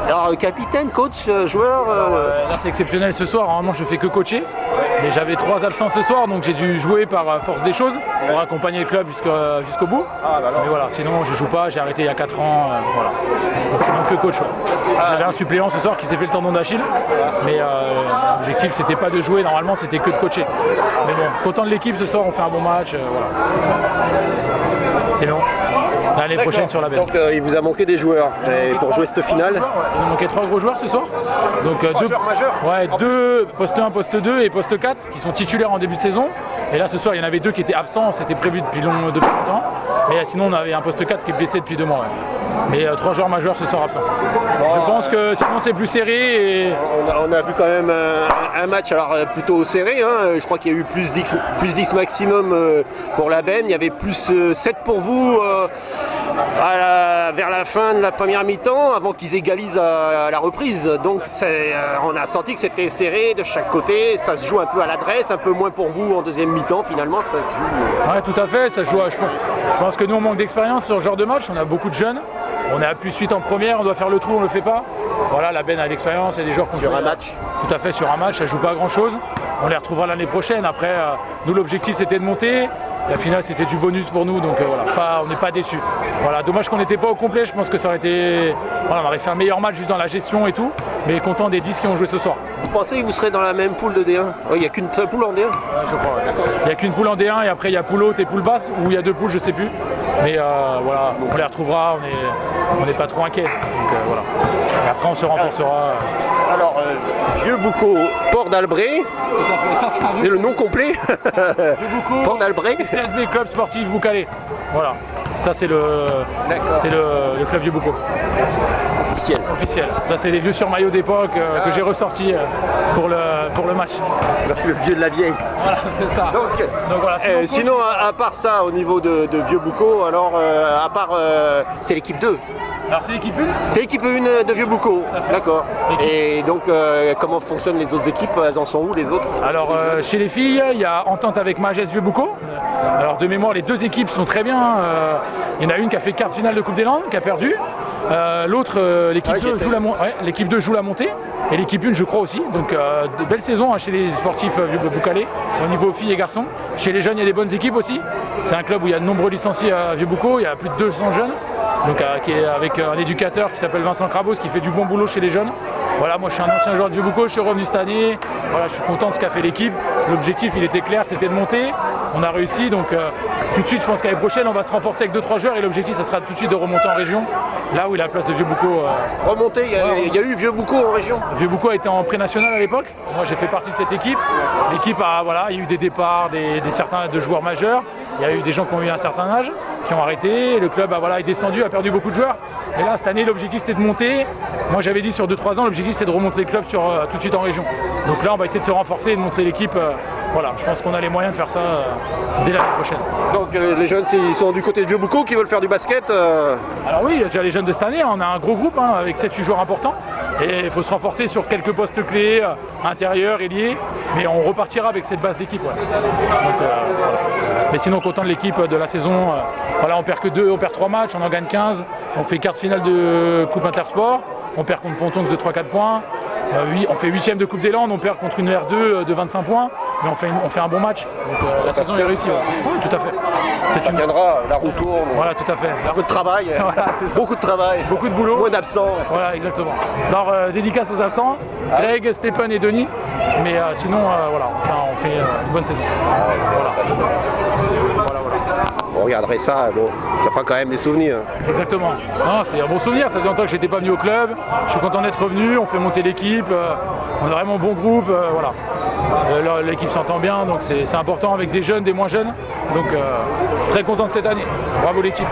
Alors, capitaine, coach, joueur. Là c'est exceptionnel ce soir, normalement je fais que coacher. Mais j'avais 3 absents ce soir, donc j'ai dû jouer par force des choses pour accompagner le club jusqu'au bout. Mais voilà, sinon je joue pas, j'ai arrêté il y a 4 ans. Voilà. Donc sinon que coach. J'avais un suppléant ce soir qui s'est fait le tendon d'Achille. Mais l'objectif c'était pas de jouer, normalement c'était que de coacher. Mais bon, content de l'équipe ce soir, on fait un bon match. Voilà. Sinon, l'année prochaine sur la benne. Donc il vous a manqué des joueurs pour jouer cette finale. Il nous manquait 3 gros joueurs ce soir. Donc 3 joueurs majeurs. Ouais, 2 poste 1, poste 2 et poste 4 qui sont titulaires en début de saison. Et là ce soir il y en avait 2 qui étaient absents, c'était prévu depuis longtemps. Mais sinon on avait un poste 4 qui est blessé depuis 2 mois. Ouais. Mais 3 joueurs majeurs ce soir absents. Je pense que sinon c'est plus serré. Et... On a vu quand même un match alors plutôt serré. Hein. Je crois qu'il y a eu plus 10 maximum pour la benne. Il y avait plus 7 pour vous vers la fin de la première mi-temps avant qu'ils égalisent à la reprise. Donc on a senti que c'était serré de chaque côté. Ça se joue un peu à l'adresse, un peu moins pour vous en deuxième mi-temps. Finalement, ça se joue. Ouais, tout à fait. Ça se joue. Je pense que nous on manque d'expérience sur ce genre de match. On a beaucoup de jeunes. On est à +8 en première, on doit faire le trou, on le fait pas. Voilà, la benne a l'expérience, il y a des joueurs qui ont sur un match. Tout à fait, sur un match, ça joue pas à grand chose. On les retrouvera l'année prochaine. Après, nous l'objectif c'était de monter. La finale c'était du bonus pour nous, donc voilà, on n'est pas déçus. Voilà, dommage qu'on n'était pas au complet, je pense que ça aurait été. Voilà, on aurait fait un meilleur match juste dans la gestion et tout, mais content des 10 qui ont joué ce soir. Vous pensez que vous serez dans la même poule de D1 ? Il n'y a qu'une poule en D1 ? Je crois, ouais. Il n'y a qu'une poule en D1 et après il y a poule haute et poule basse, ou il y a 2 poules, je sais plus. Mais voilà, on les retrouvera, on n'est pas trop inquiets. Donc voilà. Et après on se renforcera. Alors, Vieux-Boucau, Port d'Albret, c'est le nom complet. Port d'Albret. CSB Club Sportif Boucalé. Voilà, ça c'est le club Vieux-Boucau. Officiel. Ça c'est des vieux sur maillot d'époque que j'ai ressorti pour le match. Le vieux de la vieille. Voilà, c'est ça. Donc voilà, sinon à part ça, au niveau de Vieux-Boucau, alors à part c'est l'équipe 2. Alors c'est l'équipe 1 ? C'est l'équipe 1 de Vieux-Boucau, d'accord. Et donc comment fonctionnent les autres équipes ? Elles en sont où les autres ? Alors chez les filles, il y a Entente avec Magès Vieux-Boucau. Alors de mémoire, les 2 équipes sont très bien. Il y en a une qui a fait quart de finale de Coupe des Landes, qui a perdu. L'autre, l'équipe 2 joue la montée. Et l'équipe 1 je crois aussi. Donc de belles saisons chez les sportifs Vieux-Boucalais, au niveau filles et garçons. Chez les jeunes, il y a des bonnes équipes aussi. C'est un club où il y a de nombreux licenciés à Vieux-Boucau, il y a plus de 200 jeunes. Donc qui est avec un éducateur qui s'appelle Vincent Crabos qui fait du bon boulot chez les jeunes. Voilà, moi je suis un ancien joueur de Vieux-Boucau, je suis revenu cette année. Voilà, je suis content de ce qu'a fait l'équipe. L'objectif il était clair, c'était de monter. On a réussi, donc tout de suite je pense qu'année prochaine on va se renforcer avec 2-3 joueurs et l'objectif ça sera tout de suite de remonter en région, là où il a la place de Vieux-Boucau. Remonter, il y a eu Vieux-Boucau en région. Vieux-Boucau a été en pré-national à l'époque. Moi j'ai fait partie de cette équipe. L'équipe il y a eu des départs, certains de joueurs majeurs. Il y a eu des gens qui ont eu un certain âge, qui ont arrêté. Le club est descendu, a perdu beaucoup de joueurs. Et là cette année l'objectif c'était de monter. Moi j'avais dit sur 2-3 ans l'objectif c'est de remonter le club tout de suite en région. Donc là on va essayer de se renforcer et de montrer l'équipe. Voilà, je pense qu'on a les moyens de faire ça dès l'année prochaine. Donc les jeunes, ils sont du côté de Vieux-Boucau qui veulent faire du basket Alors oui, il y a déjà les jeunes de cette année, on a un gros groupe avec 7-8 joueurs importants. Et il faut se renforcer sur quelques postes clés, intérieurs, ailiers. Mais on repartira avec cette base d'équipe. Ouais. Donc, voilà. Mais sinon, content de l'équipe de la saison. Voilà, on perd que 2, on perd 3 matchs, on en gagne 15. On fait quart de finale de Coupe Intersport. On perd contre Pontonx de 3-4 points. On fait 8e de Coupe des Landes, on perd contre une R2 de 25 points, mais on fait un bon match. Donc, la saison est réussie. Oui, tout à fait. Ça tiendra, la roue tourne. Voilà, tout à fait. Un peu de travail, voilà, beaucoup de travail, beaucoup de boulot. Moins d'absents. Voilà, exactement. Alors, dédicace aux absents, Greg, Stéphane et Denis. Mais sinon, voilà, on fait une bonne saison. Voilà. On regarderait ça, bon, ça fera quand même des souvenirs. Exactement. Non, c'est un bon souvenir, ça faisait longtemps que j'étais pas venu au club. Je suis content d'être revenu, on fait monter l'équipe, on a vraiment un bon groupe, voilà. L'équipe s'entend bien, donc c'est important avec des jeunes, des moins jeunes. Donc très content de cette année. Bravo l'équipe.